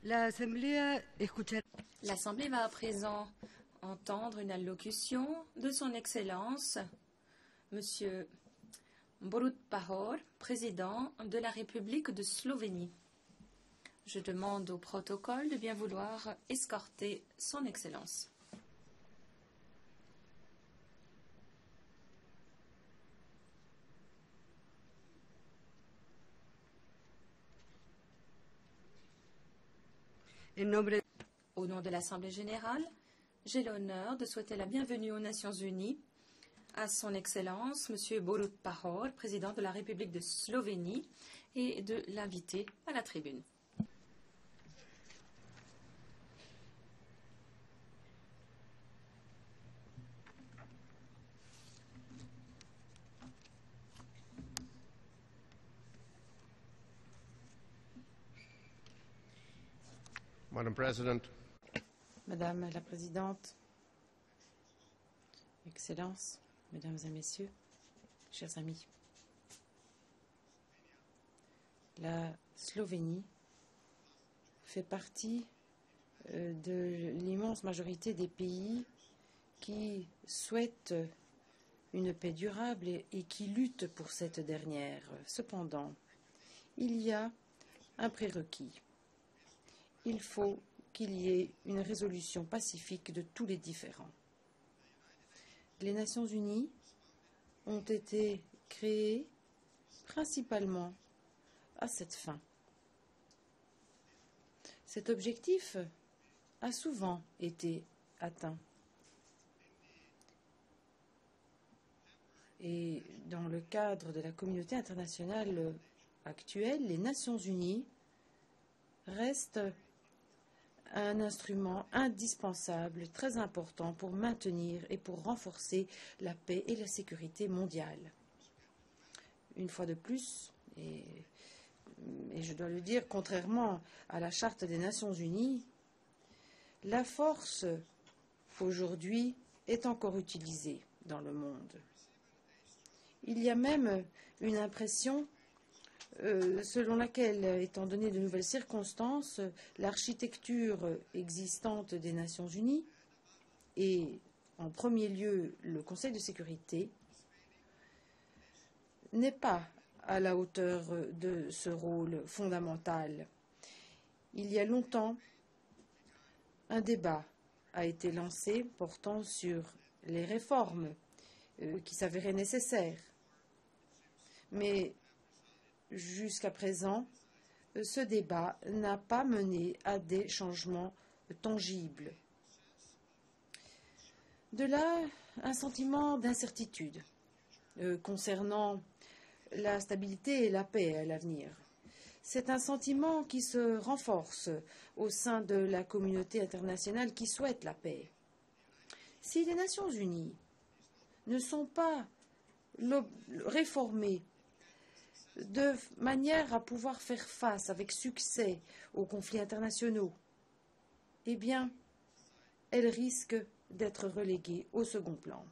L'Assemblée va à présent entendre une allocution de Son Excellence, Monsieur Borut Pahor, président de la République de Slovénie. Je demande au protocole de bien vouloir escorter Son Excellence. Au nom de l'Assemblée générale, j'ai l'honneur de souhaiter la bienvenue aux Nations unies à Son Excellence, M. Borut Pahor, président de la République de Slovénie, et de l'inviter à la tribune. Madam President, Madame la Présidente, Excellences, Mesdames et Messieurs, chers amis, la Slovénie fait partie de l'immense majorité des pays qui souhaitent une paix durable et qui luttent pour cette dernière. Cependant, il y a un prérequis. Il faut qu'il y ait une résolution pacifique de tous les différends. Les Nations unies ont été créées principalement à cette fin. Cet objectif a souvent été atteint. Et dans le cadre de la communauté internationale actuelle, les Nations unies restent un instrument indispensable, très important pour maintenir et pour renforcer la paix et la sécurité mondiale. Une fois de plus, et je dois le dire, contrairement à la Charte des Nations unies, la force aujourd'hui est encore utilisée dans le monde. Il y a même une impression selon laquelle, étant donné de nouvelles circonstances, l'architecture existante des Nations unies et, en premier lieu, le Conseil de sécurité n'est pas à la hauteur de ce rôle fondamental. Il y a longtemps, un débat a été lancé portant sur les réformes qui s'avéraient nécessaires. Mais jusqu'à présent, ce débat n'a pas mené à des changements tangibles. De là, un sentiment d'incertitude concernant la stabilité et la paix à l'avenir. C'est un sentiment qui se renforce au sein de la communauté internationale qui souhaite la paix. Si les Nations unies ne sont pas réformées de manière à pouvoir faire face avec succès aux conflits internationaux, eh bien, elles risquent d'être reléguées au second plan.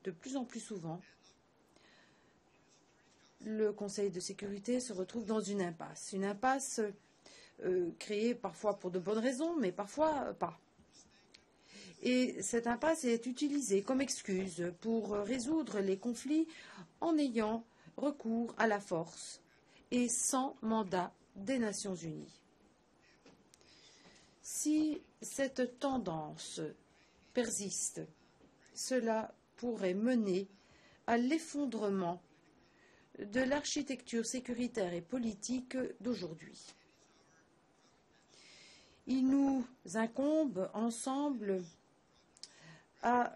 De plus en plus souvent, le Conseil de sécurité se retrouve dans une impasse créée parfois pour de bonnes raisons, mais parfois pas. Et cette impasse est utilisée comme excuse pour résoudre les conflits en ayant recours à la force et sans mandat des Nations unies. Si cette tendance persiste, cela pourrait mener à l'effondrement de l'architecture sécuritaire et politique d'aujourd'hui. Il nous incombe ensemble à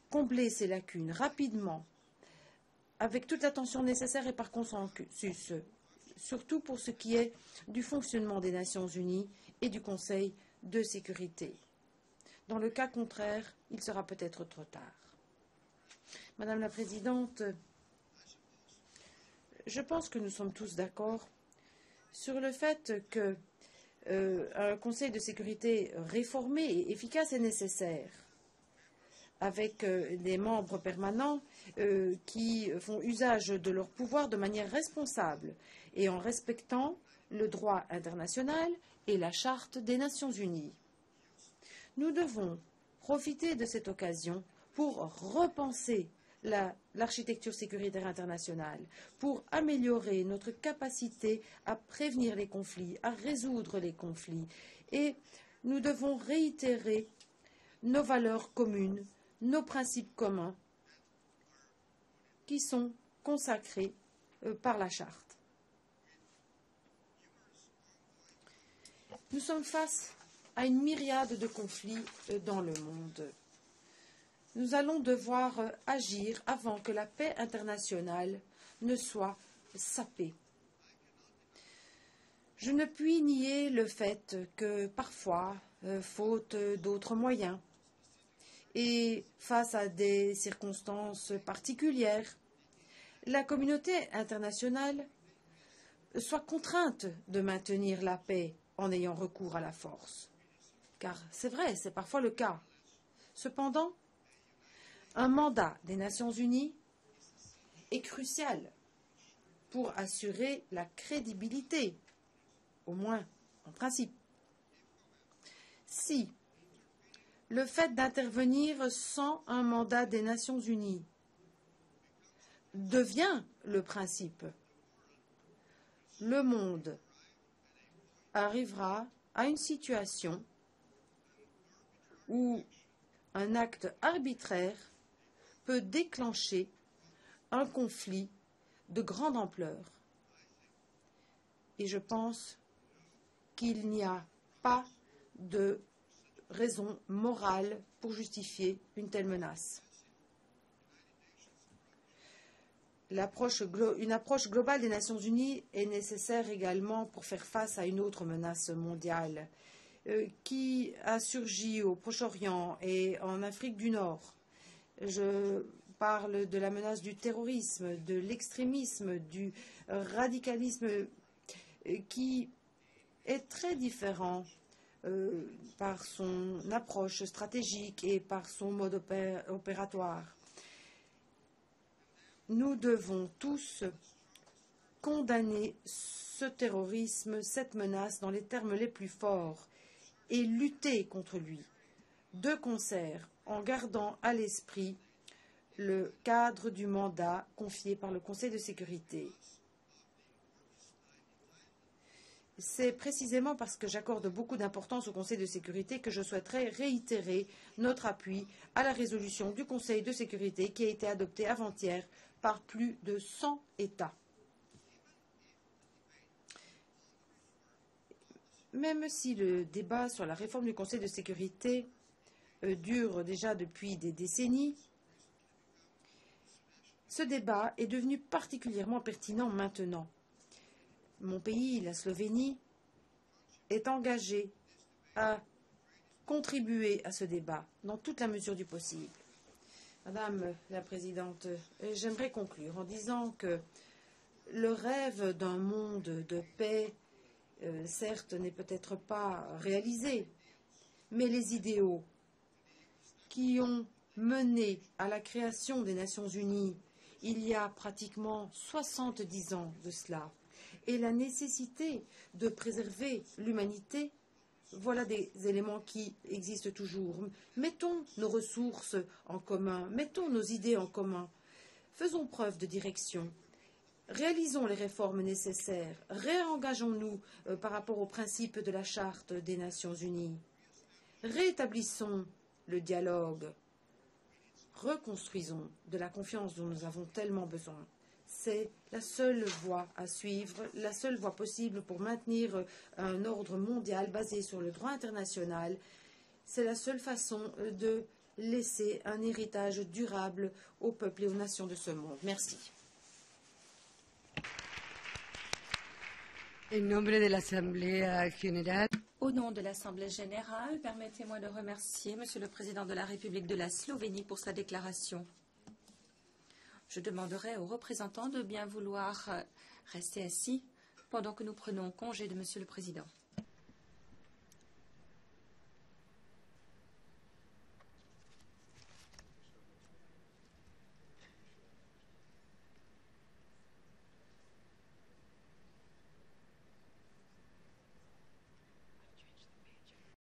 combler ces lacunes rapidement, avec toute l'attention nécessaire et par consensus, surtout pour ce qui est du fonctionnement des Nations unies et du Conseil de sécurité. Dans le cas contraire, il sera peut-être trop tard. Madame la Présidente, je pense que nous sommes tous d'accord sur le fait qu'un Conseil de sécurité réformé et efficace est nécessaire. avec des membres permanents qui font usage de leur pouvoir de manière responsable et en respectant le droit international et la Charte des Nations unies. Nous devons profiter de cette occasion pour repenser l'architecture sécuritaire internationale, pour améliorer notre capacité à prévenir les conflits, à résoudre les conflits. Et nous devons réitérer nos valeurs communes, nos principes communs qui sont consacrés par la Charte. Nous sommes face à une myriade de conflits dans le monde. Nous allons devoir agir avant que la paix internationale ne soit sapée. Je ne puis nier le fait que parfois, faute d'autres moyens, et face à des circonstances particulières, la communauté internationale soit contrainte de maintenir la paix en ayant recours à la force. Car c'est vrai, c'est parfois le cas. Cependant, un mandat des Nations unies est crucial pour assurer la crédibilité, au moins en principe. Si le fait d'intervenir sans un mandat des Nations unies devient le principe, le monde arrivera à une situation où un acte arbitraire peut déclencher un conflit de grande ampleur. Et je pense qu'il n'y a pas de raison morale pour justifier une telle menace. Une approche globale des Nations unies est nécessaire également pour faire face à une autre menace mondiale qui a surgi au Proche-Orient et en Afrique du Nord. Je parle de la menace du terrorisme, de l'extrémisme, du radicalisme qui est très différent par son approche stratégique et par son mode opératoire. Nous devons tous condamner ce terrorisme, cette menace, dans les termes les plus forts et lutter contre lui, de concert, en gardant à l'esprit le cadre du mandat confié par le Conseil de sécurité. C'est précisément parce que j'accorde beaucoup d'importance au Conseil de sécurité que je souhaiterais réitérer notre appui à la résolution du Conseil de sécurité qui a été adoptée avant-hier par plus de 100 États. Même si le débat sur la réforme du Conseil de sécurité dure déjà depuis des décennies, ce débat est devenu particulièrement pertinent maintenant. Mon pays, la Slovénie, est engagé à contribuer à ce débat dans toute la mesure du possible. Madame la Présidente, j'aimerais conclure en disant que le rêve d'un monde de paix, certes, n'est peut-être pas réalisé, mais les idéaux qui ont mené à la création des Nations unies il y a pratiquement 70 ans de cela, et la nécessité de préserver l'humanité, voilà des éléments qui existent toujours. Mettons nos ressources en commun, mettons nos idées en commun, faisons preuve de direction, réalisons les réformes nécessaires, réengageons-nous par rapport aux principes de la Charte des Nations unies, rétablissons le dialogue, reconstruisons de la confiance dont nous avons tellement besoin. C'est la seule voie à suivre, la seule voie possible pour maintenir un ordre mondial basé sur le droit international. C'est la seule façon de laisser un héritage durable aux peuples et aux nations de ce monde. Merci. En nombre de l'Assemblée générale. Au nom de l'Assemblée générale, permettez-moi de remercier Monsieur le Président de la République de la Slovénie pour sa déclaration. Je demanderai aux représentants de bien vouloir rester assis pendant que nous prenons congé de Monsieur le Président.